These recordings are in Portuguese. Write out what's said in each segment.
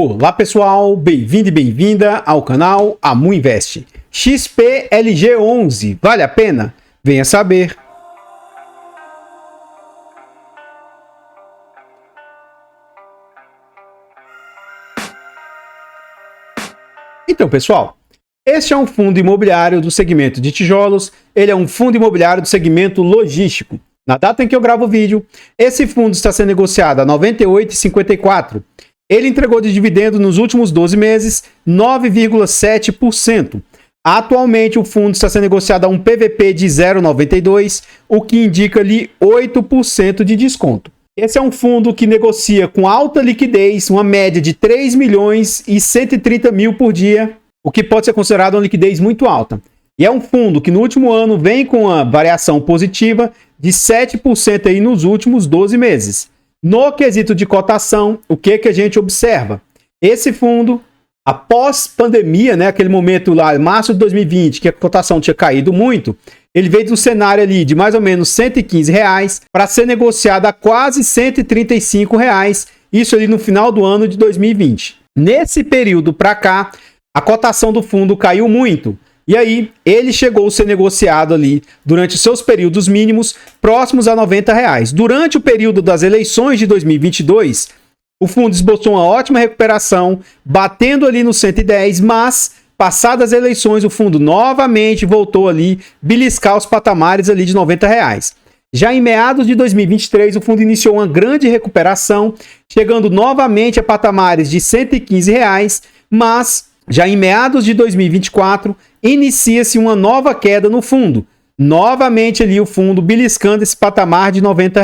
Olá pessoal, bem-vindo e bem-vinda ao canal Amu Invest. XPLG11, vale a pena? Venha saber. Então pessoal, este é um fundo imobiliário do segmento de tijolos, ele é um fundo imobiliário do segmento logístico. Na data em que eu gravo o vídeo, esse fundo está sendo negociado a R$ 98,54. Ele entregou de dividendo nos últimos 12 meses 9,7%. Atualmente o fundo está sendo negociado a um PVP de 0,92, o que indica ali 8% de desconto. Esse é um fundo que negocia com alta liquidez, uma média de 3 milhões e 130 mil por dia, o que pode ser considerado uma liquidez muito alta. E é um fundo que no último ano vem com uma variação positiva de 7% aí nos últimos 12 meses. No quesito de cotação, o que a gente observa? Esse fundo, após pandemia, né, aquele momento lá, em março de 2020, que a cotação tinha caído muito, ele veio de um cenário ali de mais ou menos R$ 115 para ser negociado a quase R$ 135, isso ali no final do ano de 2020. Nesse período para cá, a cotação do fundo caiu muito. E aí, ele chegou a ser negociado ali durante os seus períodos mínimos próximos a R$ 90. Durante o período das eleições de 2022, o fundo esboçou uma ótima recuperação, batendo ali no 110, mas passadas as eleições, o fundo novamente voltou ali beliscar os patamares ali de R$ 90. Já em meados de 2023, o fundo iniciou uma grande recuperação, chegando novamente a patamares de R$ 115, mas já em meados de 2024, inicia-se uma nova queda no fundo. Novamente ali o fundo beliscando esse patamar de R$ 90.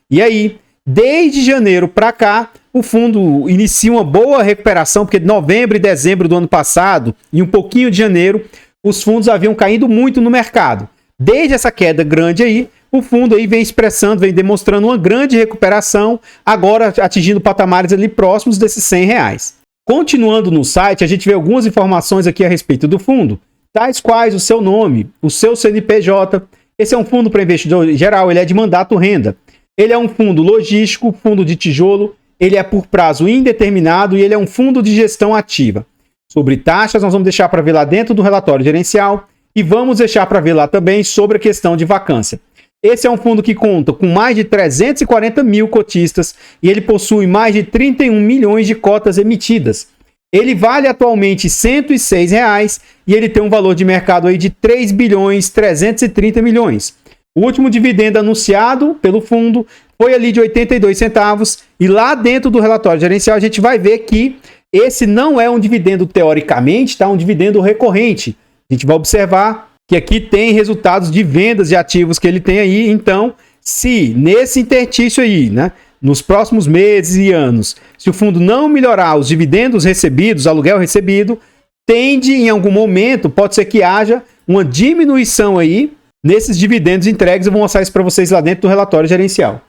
E aí, desde janeiro para cá, o fundo inicia uma boa recuperação, porque de novembro e dezembro do ano passado, e um pouquinho de janeiro, os fundos haviam caído muito no mercado. Desde essa queda grande aí, o fundo aí vem expressando, vem demonstrando uma grande recuperação, agora atingindo patamares ali próximos desses R$ 100. Continuando no site, a gente vê algumas informações aqui a respeito do fundo, tais quais o seu nome, o seu CNPJ. Esse é um fundo para investidor geral, ele é de mandato renda. Ele é um fundo logístico, fundo de tijolo, ele é por prazo indeterminado e ele é um fundo de gestão ativa. Sobre taxas, nós vamos deixar para ver lá dentro do relatório gerencial e vamos deixar para ver lá também sobre a questão de vacância. Esse é um fundo que conta com mais de 340 mil cotistas e ele possui mais de 31 milhões de cotas emitidas. Ele vale atualmente R$ 106 e ele tem um valor de mercado aí de 3 bilhões 330 milhões. O último dividendo anunciado pelo fundo foi ali de 82 centavos e lá dentro do relatório gerencial a gente vai ver que esse não é um dividendo teoricamente, tá? Um dividendo recorrente. A gente vai observar que aqui tem resultados de vendas de ativos que ele tem aí. Então, se nesse interstício aí, né, nos próximos meses e anos, se o fundo não melhorar os dividendos recebidos, aluguel recebido, tende em algum momento, pode ser que haja uma diminuição aí nesses dividendos entregues. Eu vou mostrar isso para vocês lá dentro do relatório gerencial.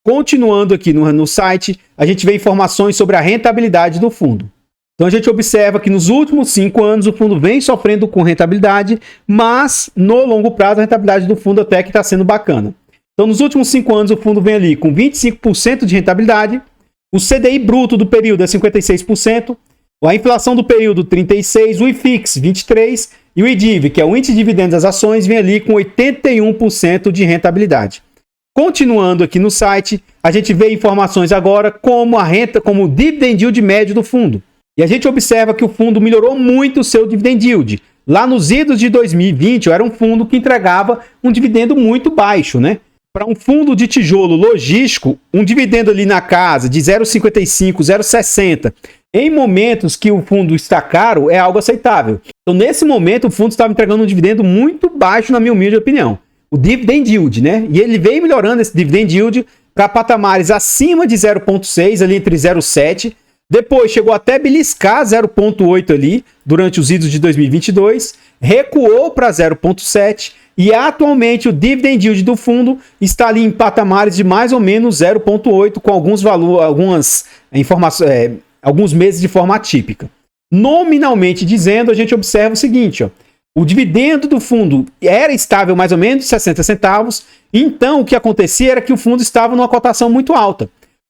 Continuando aqui no site, a gente vê informações sobre a rentabilidade do fundo. Então a gente observa que nos últimos 5 anos o fundo vem sofrendo com rentabilidade, mas no longo prazo a rentabilidade do fundo até que está sendo bacana. Então nos últimos 5 anos o fundo vem ali com 25% de rentabilidade, o CDI bruto do período é 56%, a inflação do período 36%, o IFIX 23% e o IDIV, que é o índice de dividendos das ações, vem ali com 81% de rentabilidade. Continuando aqui no site, a gente vê informações agora como o dividend yield médio do fundo. E a gente observa que o fundo melhorou muito o seu dividend yield. Lá nos idos de 2020, era um fundo que entregava um dividendo muito baixo, né? Para um fundo de tijolo logístico, um dividendo ali na casa de 0,55, 0,60, em momentos que o fundo está caro, é algo aceitável. Então, nesse momento, o fundo estava entregando um dividendo muito baixo, na minha humilde opinião. O dividend yield, né? E ele veio melhorando esse dividend yield para patamares acima de 0,6, ali entre 0,7. Depois chegou até beliscar 0,8 ali durante os idos de 2022, recuou para 0,7 e atualmente o dividend yield do fundo está ali em patamares de mais ou menos 0,8 com algumas informações, alguns meses de forma atípica. Nominalmente dizendo, a gente observa o seguinte, ó, o dividendo do fundo era estável mais ou menos de 60 centavos, então o que acontecia era que o fundo estava numa cotação muito alta.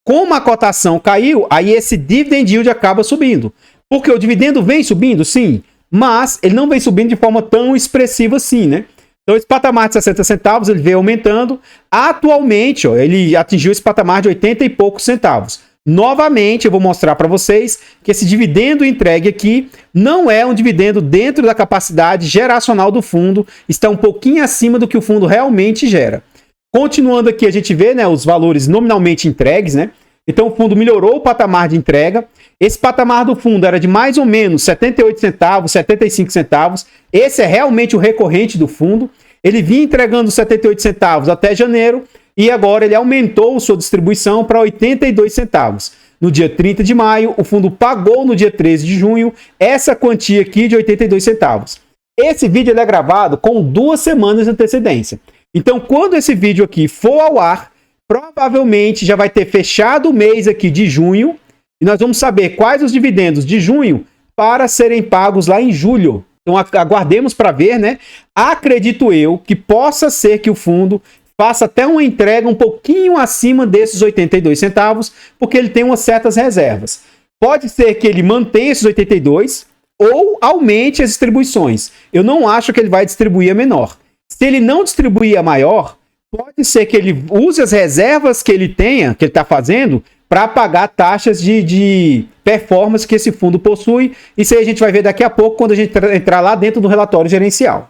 Como a cotação caiu, aí esse dividend yield acaba subindo. Porque o dividendo vem subindo, sim, mas ele não vem subindo de forma tão expressiva assim, né? Então esse patamar de 60 centavos, ele veio aumentando. Atualmente, ó, ele atingiu esse patamar de 80 e poucos centavos. Novamente, eu vou mostrar para vocês que esse dividendo entregue aqui não é um dividendo dentro da capacidade geracional do fundo, está um pouquinho acima do que o fundo realmente gera. Continuando aqui, a gente vê, né, os valores nominalmente entregues, né? Então o fundo melhorou o patamar de entrega. Esse patamar do fundo era de mais ou menos 78 centavos, 75 centavos. Esse é realmente o recorrente do fundo. Ele vinha entregando 78 centavos até janeiro e agora ele aumentou sua distribuição para 82 centavos. No dia 30 de maio, o fundo pagou no dia 13 de junho essa quantia aqui de 82 centavos. Esse vídeo ele é gravado com 2 semanas de antecedência. Então, quando esse vídeo aqui for ao ar, provavelmente já vai ter fechado o mês aqui de junho e nós vamos saber quais os dividendos de junho para serem pagos lá em julho. Então, aguardemos para ver, né? Acredito eu que possa ser que o fundo faça até uma entrega um pouquinho acima desses 82 centavos, porque ele tem umas certas reservas. Pode ser que ele mantenha esses 82 ou aumente as distribuições. Eu não acho que ele vai distribuir a menor. Se ele não distribuir a maior, pode ser que ele use as reservas que ele tenha, que ele está fazendo, para pagar taxas de performance que esse fundo possui. Isso aí a gente vai ver daqui a pouco, quando a gente entrar lá dentro do relatório gerencial.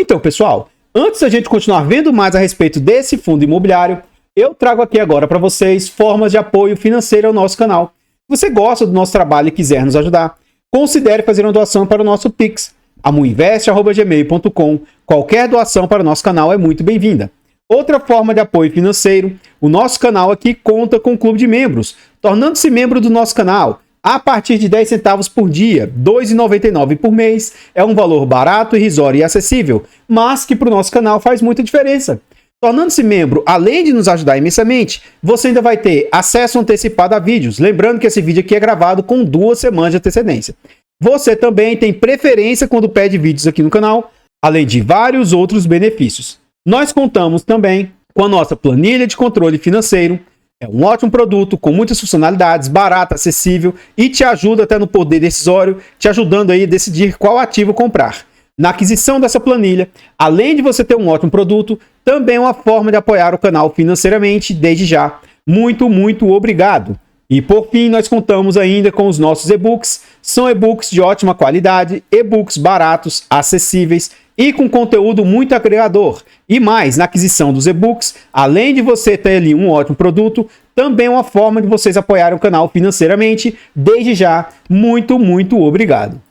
Então, pessoal, antes da gente continuar vendo mais a respeito desse fundo imobiliário, eu trago aqui agora para vocês formas de apoio financeiro ao nosso canal. Se você gosta do nosso trabalho e quiser nos ajudar, considere fazer uma doação para o nosso Pix, amuinvest@gmail.com. Qualquer doação para o nosso canal é muito bem-vinda. Outra forma de apoio financeiro, o nosso canal aqui conta com um clube de membros, tornando-se membro do nosso canal a partir de 10 centavos por dia, R$ 2,99 por mês. É um valor barato, irrisório e acessível, mas que para o nosso canal faz muita diferença. Tornando-se membro, além de nos ajudar imensamente, você ainda vai ter acesso antecipado a vídeos. Lembrando que esse vídeo aqui é gravado com 2 semanas de antecedência. Você também tem preferência quando pede vídeos aqui no canal, além de vários outros benefícios. Nós contamos também com a nossa planilha de controle financeiro. É um ótimo produto com muitas funcionalidades, barato, acessível e te ajuda até no poder decisório, te ajudando aí a decidir qual ativo comprar. Na aquisição dessa planilha, além de você ter um ótimo produto, também é uma forma de apoiar o canal financeiramente desde já. Muito, muito obrigado! E por fim, nós contamos ainda com os nossos e-books. São e-books de ótima qualidade, e-books baratos, acessíveis e com conteúdo muito agregador. E mais, na aquisição dos e-books, além de você ter ali um ótimo produto, também é uma forma de vocês apoiarem o canal financeiramente. Desde já, muito, muito obrigado.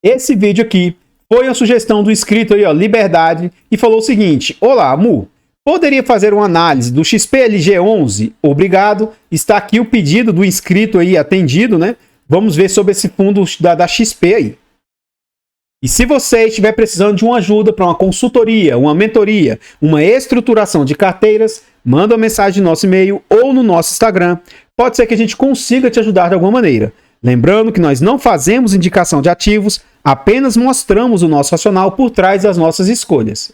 Esse vídeo aqui foi uma sugestão do inscrito aí, ó, Liberdade, e falou o seguinte: olá, Mu. Poderia fazer uma análise do XPLG11? Obrigado. Está aqui o pedido do inscrito aí atendido, né? Vamos ver sobre esse fundo da XP aí. E se você estiver precisando de uma ajuda para uma consultoria, uma mentoria, uma estruturação de carteiras, manda uma mensagem no nosso e-mail ou no nosso Instagram. Pode ser que a gente consiga te ajudar de alguma maneira. Lembrando que nós não fazemos indicação de ativos, apenas mostramos o nosso racional por trás das nossas escolhas.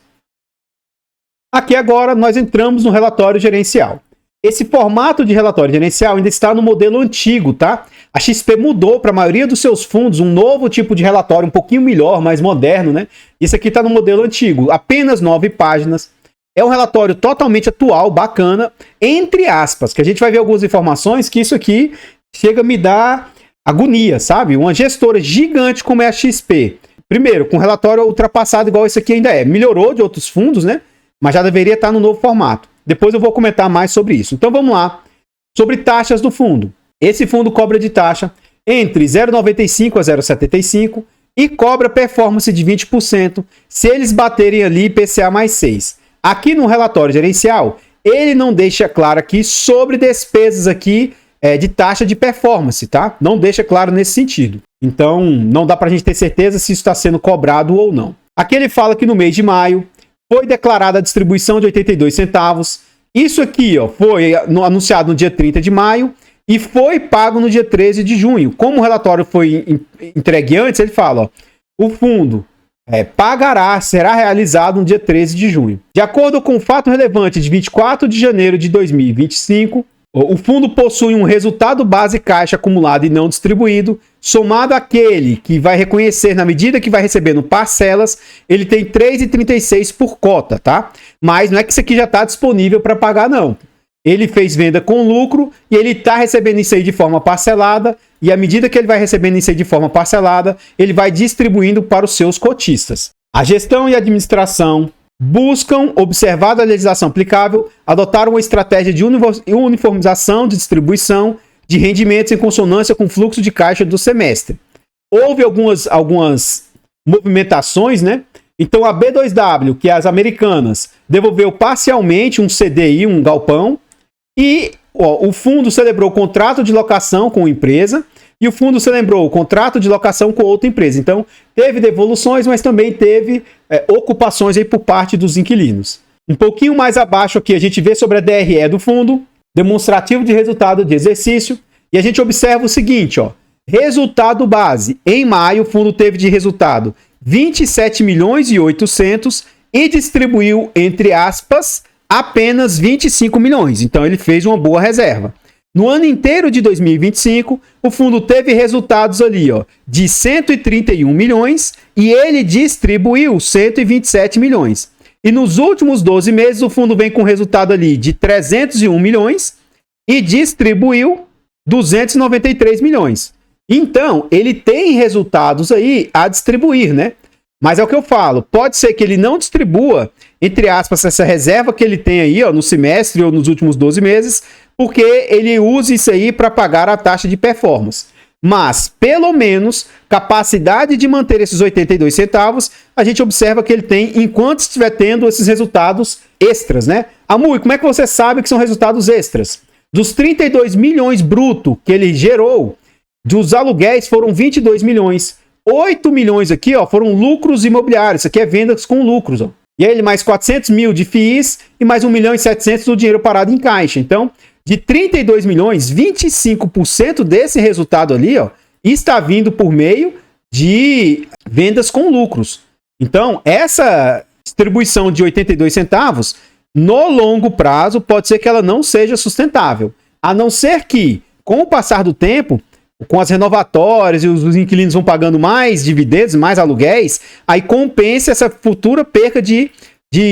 Aqui agora nós entramos no relatório gerencial. Esse formato de relatório gerencial ainda está no modelo antigo, tá? A XP mudou para a maioria dos seus fundos um novo tipo de relatório, um pouquinho melhor, mais moderno, né? Isso aqui está no modelo antigo, apenas 9 páginas. É um relatório totalmente atual, bacana, entre aspas, que a gente vai ver algumas informações que isso aqui chega a me dar agonia, sabe? Uma gestora gigante como é a XP. Primeiro, com relatório ultrapassado igual esse aqui ainda é. Melhorou de outros fundos, né? Mas já deveria estar no novo formato. Depois eu vou comentar mais sobre isso. Então vamos lá. Sobre taxas do fundo. Esse fundo cobra de taxa entre 0,95 a 0,75 e cobra performance de 20% se eles baterem ali IPCA mais 6. Aqui no relatório gerencial, ele não deixa claro aqui sobre despesas aqui de taxa de performance, tá? Não deixa claro nesse sentido. Então não dá pra gente ter certeza se isso está sendo cobrado ou não. Aqui ele fala que no mês de maio foi declarada a distribuição de 82 centavos. Isso aqui, ó, foi anunciado no dia 30 de maio e foi pago no dia 13 de junho. Como o relatório foi entregue antes, ele fala, ó, o fundo será realizado no dia 13 de junho. De acordo com o fato relevante de 24 de janeiro de 2025, o fundo possui um resultado base caixa acumulado e não distribuído, somado àquele que vai reconhecer na medida que vai recebendo parcelas, ele tem 3,36 por cota, tá? Mas não é que isso aqui já está disponível para pagar, não. Ele fez venda com lucro e ele está recebendo isso aí de forma parcelada, e à medida que ele vai recebendo isso aí de forma parcelada, ele vai distribuindo para os seus cotistas. A gestão e a administração buscam, observada a legislação aplicável, adotar uma estratégia de uniformização de distribuição de rendimentos em consonância com o fluxo de caixa do semestre. Houve algumas movimentações, né? Então a B2W, que é as americanas, devolveu parcialmente um CDI, um galpão, e o fundo celebrou o contrato de locação com a empresa, e o fundo celebrou o contrato de locação com outra empresa. Então, teve devoluções, mas também teve ocupações aí por parte dos inquilinos. Um pouquinho mais abaixo aqui, a gente vê sobre a DRE do fundo, demonstrativo de resultado de exercício, e a gente observa o seguinte, ó, resultado base. Em maio, o fundo teve de resultado 27 milhões e 800 e distribuiu, entre aspas, apenas 25 milhões. Então, ele fez uma boa reserva. No ano inteiro de 2025, o fundo teve resultados ali, ó, de 131 milhões e ele distribuiu 127 milhões. E nos últimos 12 meses, o fundo vem com resultado ali de 301 milhões e distribuiu 293 milhões. Então, ele tem resultados aí a distribuir, né? Mas é o que eu falo, pode ser que ele não distribua, entre aspas, essa reserva que ele tem aí, ó, no semestre ou nos últimos 12 meses, porque ele usa isso aí para pagar a taxa de performance. Mas, pelo menos, capacidade de manter esses 82 centavos, a gente observa que ele tem enquanto estiver tendo esses resultados extras, né? Amui, como é que você sabe que são resultados extras? Dos 32 milhões bruto que ele gerou, dos aluguéis foram 22 milhões. 8 milhões aqui, ó, foram lucros imobiliários. Isso aqui é vendas com lucros, ó. E aí ele mais 400 mil de FIIs e mais 1 milhão e 700 do dinheiro parado em caixa. Então, de 32 milhões, 25% desse resultado ali, ó, está vindo por meio de vendas com lucros. Então, essa distribuição de 82 centavos, no longo prazo, pode ser que ela não seja sustentável. A não ser que, com o passar do tempo, com as renovatórias e os inquilinos vão pagando mais dividendos, mais aluguéis, aí compensa essa futura perca de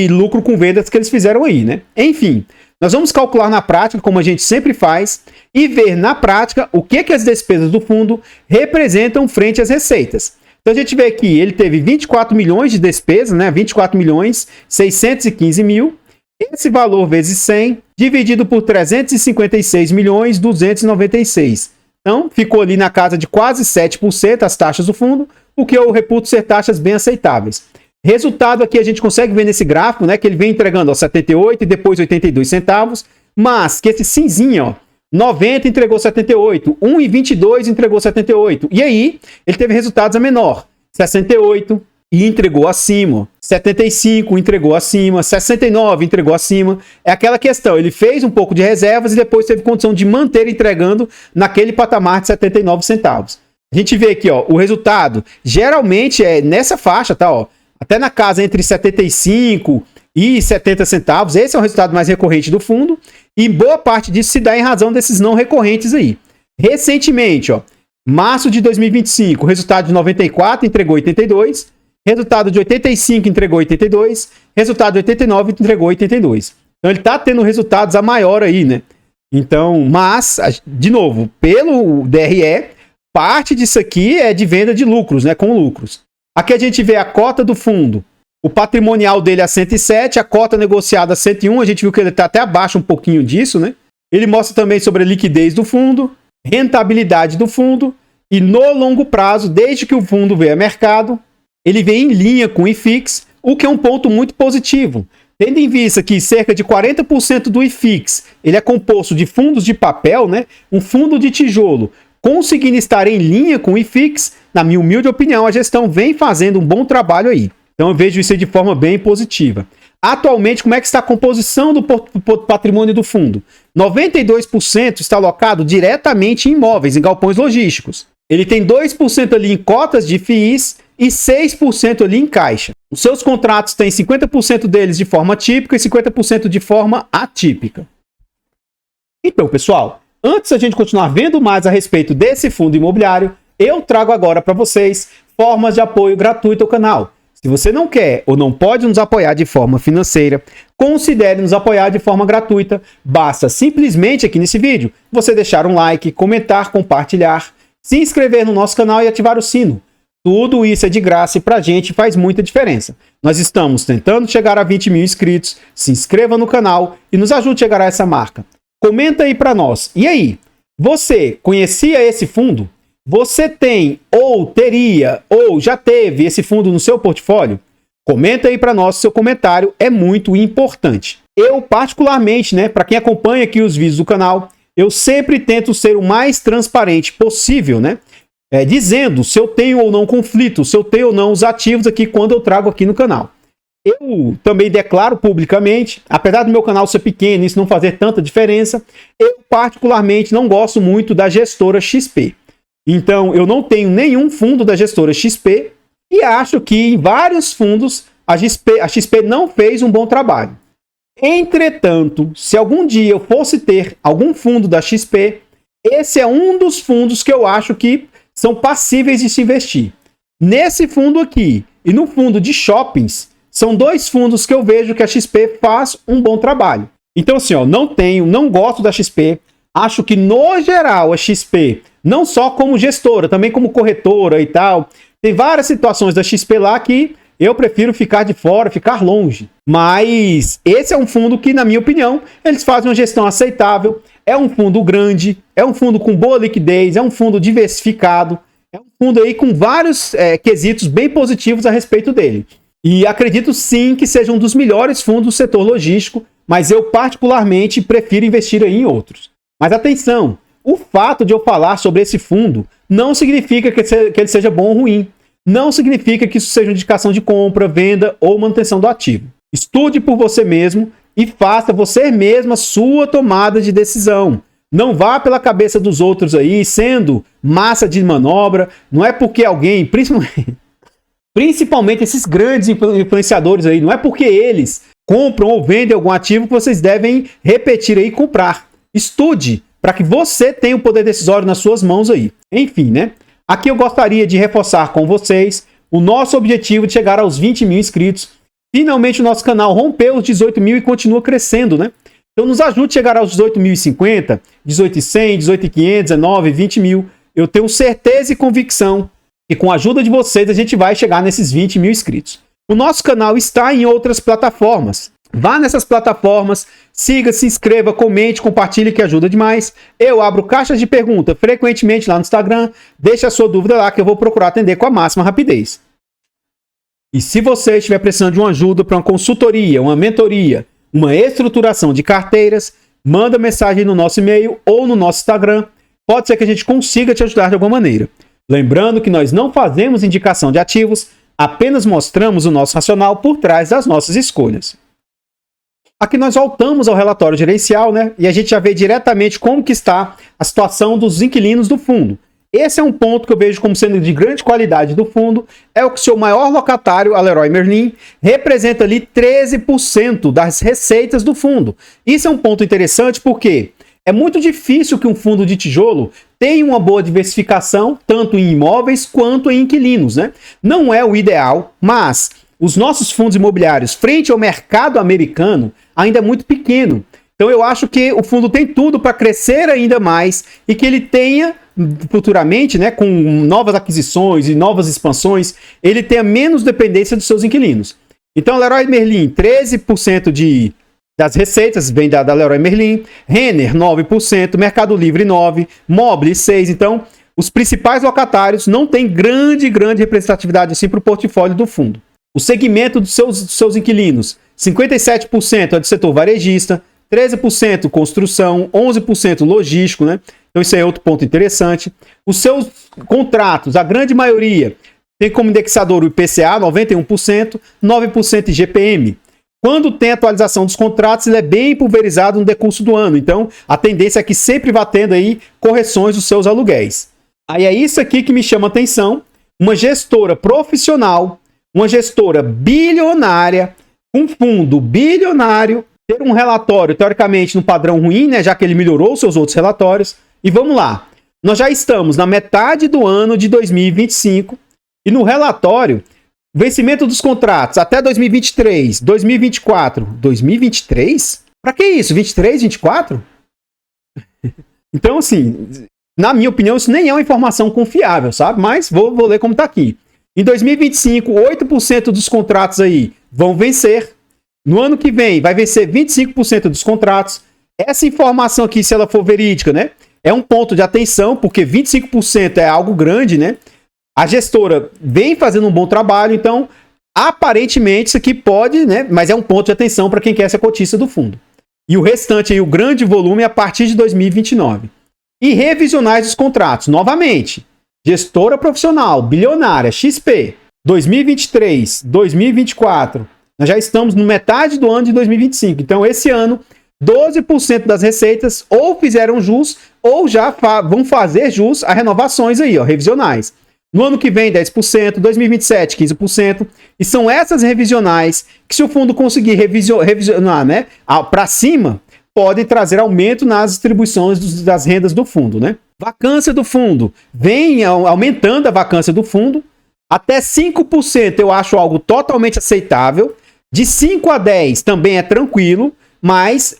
lucro com vendas que eles fizeram aí, né? Enfim, nós vamos calcular na prática, como a gente sempre faz, e ver na prática o que as despesas do fundo representam frente às receitas. Então a gente vê aqui, ele teve 24 milhões de despesas, né? 24 milhões 615 mil. Esse valor vezes 100, dividido por 356 milhões 296. Então, ficou ali na casa de quase 7% as taxas do fundo, o que eu reputo ser taxas bem aceitáveis. Resultado aqui a gente consegue ver nesse gráfico, né, que ele vem entregando ó, 78 e depois 82 centavos, mas que esse cinzinho, ó, 90 entregou 78, 1,22 entregou 78. E aí, ele teve resultados a menor, 68 e entregou acima, 75 entregou acima, 69 entregou acima. É aquela questão, ele fez um pouco de reservas e depois teve condição de manter entregando naquele patamar de 79 centavos. A gente vê aqui, ó, o resultado geralmente é nessa faixa, tá, ó, até na casa entre 75 e 70 centavos. Esse é o resultado mais recorrente do fundo e boa parte disso se dá em razão desses não recorrentes aí. Recentemente, ó, março de 2025, resultado de 94 entregou 82. Resultado de 85 entregou 82, resultado de 89 entregou 82. Então ele tá tendo resultados a maior aí, né? Então, mas, de novo, pelo DRE, parte disso aqui é de venda de lucros, né? Com lucros. Aqui a gente vê a cota do fundo. O patrimonial dele é 107, a cota negociada 101, a gente viu que ele tá até abaixo um pouquinho disso, né? Ele mostra também sobre a liquidez do fundo, rentabilidade do fundo e no longo prazo, desde que o fundo veio a mercado, ele vem em linha com o IFIX, o que é um ponto muito positivo. Tendo em vista que cerca de 40% do IFIX ele é composto de fundos de papel, né? Um fundo de tijolo, conseguindo estar em linha com o IFIX, na minha humilde opinião, a gestão vem fazendo um bom trabalho aí. Então eu vejo isso aí de forma bem positiva. Atualmente, como é que está a composição do patrimônio do fundo? 92% está alocado diretamente em imóveis, em galpões logísticos. Ele tem 2% ali em cotas de FIIs e 6% ali em caixa. Os seus contratos têm 50% deles de forma típica e 50% de forma atípica. Então, pessoal, antes da gente continuar vendo mais a respeito desse fundo imobiliário, eu trago agora para vocês formas de apoio gratuito ao canal. Se você não quer ou não pode nos apoiar de forma financeira, considere nos apoiar de forma gratuita. Basta simplesmente aqui nesse vídeo você deixar um like, comentar, compartilhar, se inscrever no nosso canal e ativar o sino. Tudo isso é de graça e pra gente faz muita diferença. Nós estamos tentando chegar a 20 mil inscritos. Se inscreva no canal e nos ajude a chegar a essa marca. Comenta aí pra nós. E aí, você conhecia esse fundo? Você tem ou teria ou já teve esse fundo no seu portfólio? Comenta aí para nós, seu comentário é muito importante. Eu particularmente, né, para quem acompanha aqui os vídeos do canal, eu sempre tento ser o mais transparente possível, né? Dizendo se eu tenho ou não conflito, se eu tenho ou não os ativos aqui quando eu trago aqui no canal. Eu também declaro publicamente, apesar do meu canal ser pequeno e isso não fazer tanta diferença, eu particularmente não gosto muito da gestora XP. Então, eu não tenho nenhum fundo da gestora XP e acho que em vários fundos a XP não fez um bom trabalho. Entretanto, se algum dia eu fosse ter algum fundo da XP, esse é um dos fundos que eu acho que são passíveis de se investir. Nesse fundo aqui e no fundo de shoppings, são dois fundos que eu vejo que a XP faz um bom trabalho. Então, assim, ó, não gosto da XP. Acho que, no geral, a XP, não só como gestora, também como corretora e tal, tem várias situações da XP lá que eu prefiro ficar de fora, ficar longe. Mas esse é um fundo que, na minha opinião, eles fazem uma gestão aceitável. É um fundo grande, é um fundo com boa liquidez, é um fundo diversificado, é um fundo aí com vários quesitos bem positivos a respeito dele. E acredito sim que seja um dos melhores fundos do setor logístico, mas eu particularmente prefiro investir aí em outros. Mas atenção, o fato de eu falar sobre esse fundo não significa que ele seja bom ou ruim. Não significa que isso seja uma indicação de compra, venda ou manutenção do ativo. Estude por você mesmo e faça você mesmo a sua tomada de decisão. Não vá pela cabeça dos outros aí, sendo massa de manobra. Não é porque alguém, principalmente esses grandes influenciadores aí, não é porque eles compram ou vendem algum ativo que vocês devem repetir aí e comprar. Estude para que você tenha o poder decisório nas suas mãos aí. Enfim, né? Aqui eu gostaria de reforçar com vocês o nosso objetivo de chegar aos 20 mil inscritos. Finalmente o nosso canal rompeu os 18 mil e continua crescendo, né? Então nos ajude a chegar aos 18.050, 18.100, 18.500, 19, 20 mil. Eu tenho certeza e convicção que com a ajuda de vocês a gente vai chegar nesses 20 mil inscritos. O nosso canal está em outras plataformas. Vá nessas plataformas, siga, se inscreva, comente, compartilhe que ajuda demais. Eu abro caixas de pergunta frequentemente lá no Instagram. Deixe a sua dúvida lá que eu vou procurar atender com a máxima rapidez. E se você estiver precisando de uma ajuda para uma consultoria, uma mentoria, uma estruturação de carteiras, manda mensagem no nosso e-mail ou no nosso Instagram. Pode ser que a gente consiga te ajudar de alguma maneira. Lembrando que nós não fazemos indicação de ativos, apenas mostramos o nosso racional por trás das nossas escolhas. Aqui nós voltamos ao relatório gerencial, né? E a gente já vê diretamente como que está a situação dos inquilinos do fundo. Esse é um ponto que eu vejo como sendo de grande qualidade do fundo. É o que o seu maior locatário, a Leroy Merlin, representa ali 13% das receitas do fundo. Isso é um ponto interessante porque é muito difícil que um fundo de tijolo tenha uma boa diversificação, tanto em imóveis quanto em inquilinos, né? Não é o ideal, mas os nossos fundos imobiliários, frente ao mercado americano, ainda é muito pequeno. Então eu acho que o fundo tem tudo para crescer ainda mais e que ele tenha futuramente, né, com novas aquisições e novas expansões, ele tenha menos dependência dos seus inquilinos. Então, Leroy Merlin, 13% das receitas vem da Leroy Merlin, Renner, 9%, Mercado Livre, 9%, Mobile, 6%. Então, os principais locatários não têm grande representatividade assim para o portfólio do fundo. O segmento dos seus inquilinos, 57% é do setor varejista, 13% construção, 11% logístico, né? Então isso é outro ponto interessante. Os seus contratos, a grande maioria, tem como indexador o IPCA, 91%, 9% IGPM. Quando tem atualização dos contratos, ele é bem pulverizado no decurso do ano. Então, a tendência é que sempre vá tendo aí correções dos seus aluguéis. Aí é isso aqui que me chama a atenção, uma gestora profissional, uma gestora bilionária, um fundo bilionário, ter um relatório, teoricamente, no padrão ruim, né? Já que ele melhorou os seus outros relatórios. E vamos lá. Nós já estamos na metade do ano de 2025 e no relatório, vencimento dos contratos até 2023, 2024. 2023? Pra que isso? 23, 24? Então, assim, na minha opinião, isso nem é uma informação confiável, sabe? Mas vou ler como tá aqui. Em 2025, 8% dos contratos aí vão vencer. No ano que vem, vai vencer 25% dos contratos. Essa informação aqui, se ela for verídica, né? É um ponto de atenção, porque 25% é algo grande, né? A gestora vem fazendo um bom trabalho, então, aparentemente, isso aqui pode, né? Mas é um ponto de atenção para quem quer ser cotista do fundo. E o restante aí, o grande volume, é a partir de 2029. E revisionais dos contratos, novamente. Gestora profissional, bilionária, XP, 2023, 2024. Nós já estamos no metade do ano de 2025. Então, esse ano, 12% das receitas ou fizeram jus ou já vão fazer jus a renovações aí, ó, revisionais. No ano que vem, 10%, 2027, 15%. E são essas revisionais que, se o fundo conseguir revisionar, né, para cima, podem trazer aumento nas distribuições das rendas do fundo, né? Vacância do fundo. Vem aumentando a vacância do fundo. Até 5% eu acho algo totalmente aceitável. De 5 a 10 também é tranquilo, mas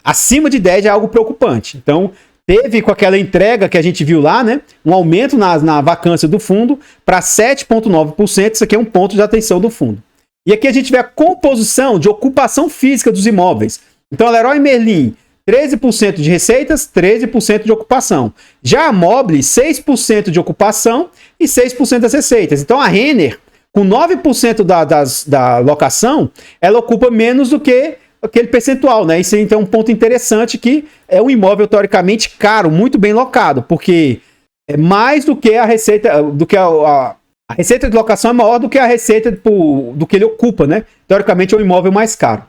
acima de 10 é algo preocupante. Então, teve com aquela entrega que a gente viu lá, né? Um aumento na vacância do fundo para 7,9%. Isso aqui é um ponto de atenção do fundo. E aqui a gente vê a composição de ocupação física dos imóveis. Então, a Leroy Merlin, 13% de receitas, 13% de ocupação. Já a Mobile, 6% de ocupação e 6% das receitas. Então, a Renner, com 9% da locação, ela ocupa menos do que aquele percentual, né? Isso então é um ponto interessante, que é um imóvel teoricamente caro, muito bem locado, porque é mais do que a receita, a receita de locação é maior do que a receita do que ele ocupa, né? Teoricamente é um imóvel mais caro.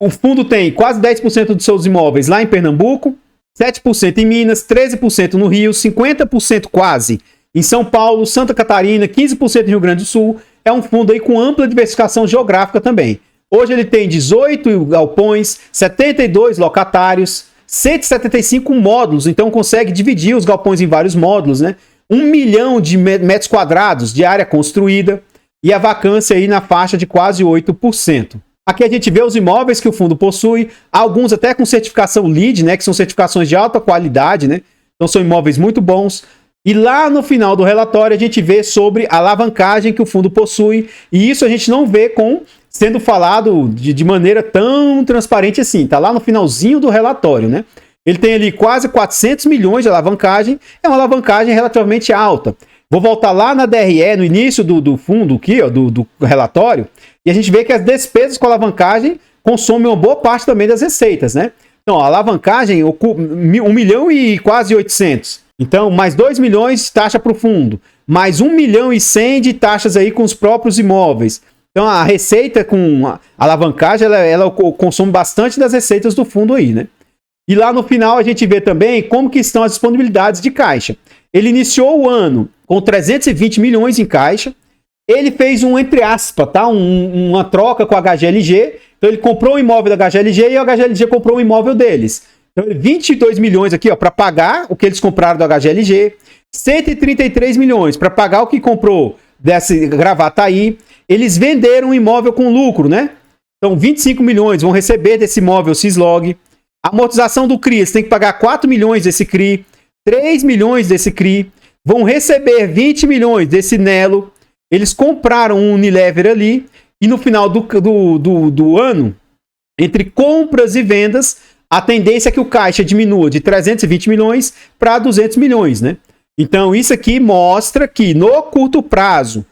O fundo tem quase 10% dos seus imóveis lá em Pernambuco, 7% em Minas, 13% no Rio, 50% quase em São Paulo, Santa Catarina, 15% em Rio Grande do Sul. É um fundo aí com ampla diversificação geográfica também. Hoje ele tem 18 galpões, 72 locatários, 175 módulos, então consegue dividir os galpões em vários módulos, né? 1 milhão de metros quadrados de área construída e a vacância aí na faixa de quase 8%. Aqui a gente vê os imóveis que o fundo possui, alguns até com certificação LEED, né, que são certificações de alta qualidade, né? Então são imóveis muito bons. E lá no final do relatório a gente vê sobre a alavancagem que o fundo possui, e isso a gente não vê sendo falado de maneira tão transparente assim. Tá lá no finalzinho do relatório, né? Ele tem ali quase 400 milhões de alavancagem, é uma alavancagem relativamente alta. Vou voltar lá na DRE, no início do fundo aqui, ó, do relatório, e a gente vê que as despesas com alavancagem consomem uma boa parte também das receitas, né? Então, a alavancagem ocupa 1 milhão e quase 800. Então, mais 2 milhões de taxa para o fundo, mais 1 milhão e 100 de taxas aí com os próprios imóveis. Então, a receita com a alavancagem, ela consome bastante das receitas do fundo aí, né? E lá no final a gente vê também como que estão as disponibilidades de caixa. Ele iniciou o ano com 320 milhões em caixa. Ele fez entre aspas, tá? Uma troca com a HGLG. Então ele comprou um imóvel da HGLG e a HGLG comprou um imóvel deles. Então 22 milhões aqui, ó, para pagar o que eles compraram da HGLG. 133 milhões para pagar o que comprou desse Gravataí. Eles venderam um imóvel com lucro, né? Então 25 milhões vão receber desse imóvel Cislog. A amortização do CRI, eles têm que pagar 4 milhões desse CRI, 3 milhões desse CRI, vão receber 20 milhões desse Nelo. Eles compraram um Unilever ali, e no final do ano, entre compras e vendas, a tendência é que o caixa diminua de 320 milhões para 200 milhões, né? Então isso aqui mostra que no curto prazo,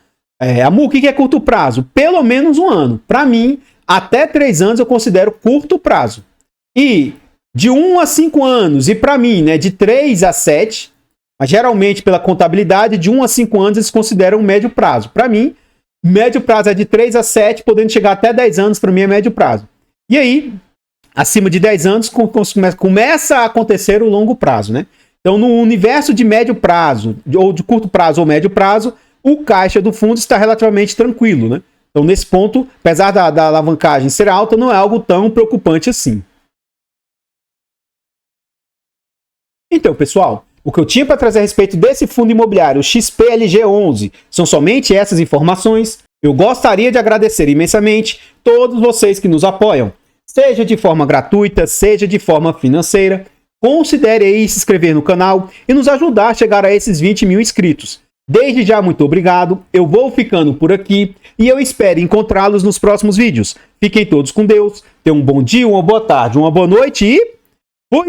o que é curto prazo? Pelo menos um ano. Para mim, até 3 anos eu considero curto prazo. E de 1 a 5 anos, e para mim, né, de 3 a 7, mas geralmente pela contabilidade, de 1 a 5 anos eles consideram médio prazo. Para mim, médio prazo é de 3 a 7, podendo chegar até 10 anos, para mim é médio prazo. E aí, acima de 10 anos, começa a acontecer o longo prazo, né? Então, no universo de médio prazo, ou de curto prazo ou médio prazo, o caixa do fundo está relativamente tranquilo, né? Então, nesse ponto, apesar da alavancagem ser alta, não é algo tão preocupante assim. Então, pessoal, o que eu tinha para trazer a respeito desse fundo imobiliário, o XPLG11, são somente essas informações. Eu gostaria de agradecer imensamente todos vocês que nos apoiam, seja de forma gratuita, seja de forma financeira. Considere aí se inscrever no canal e nos ajudar a chegar a esses 20 mil inscritos. Desde já, muito obrigado. Eu vou ficando por aqui e eu espero encontrá-los nos próximos vídeos. Fiquem todos com Deus. Tenham um bom dia, uma boa tarde, uma boa noite e fui!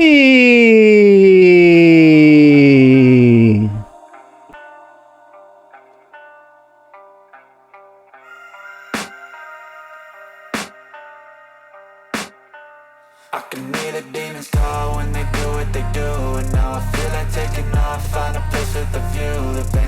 I can hear the demons call when they do what they do, and now I feel like taking off, find a place with a view. The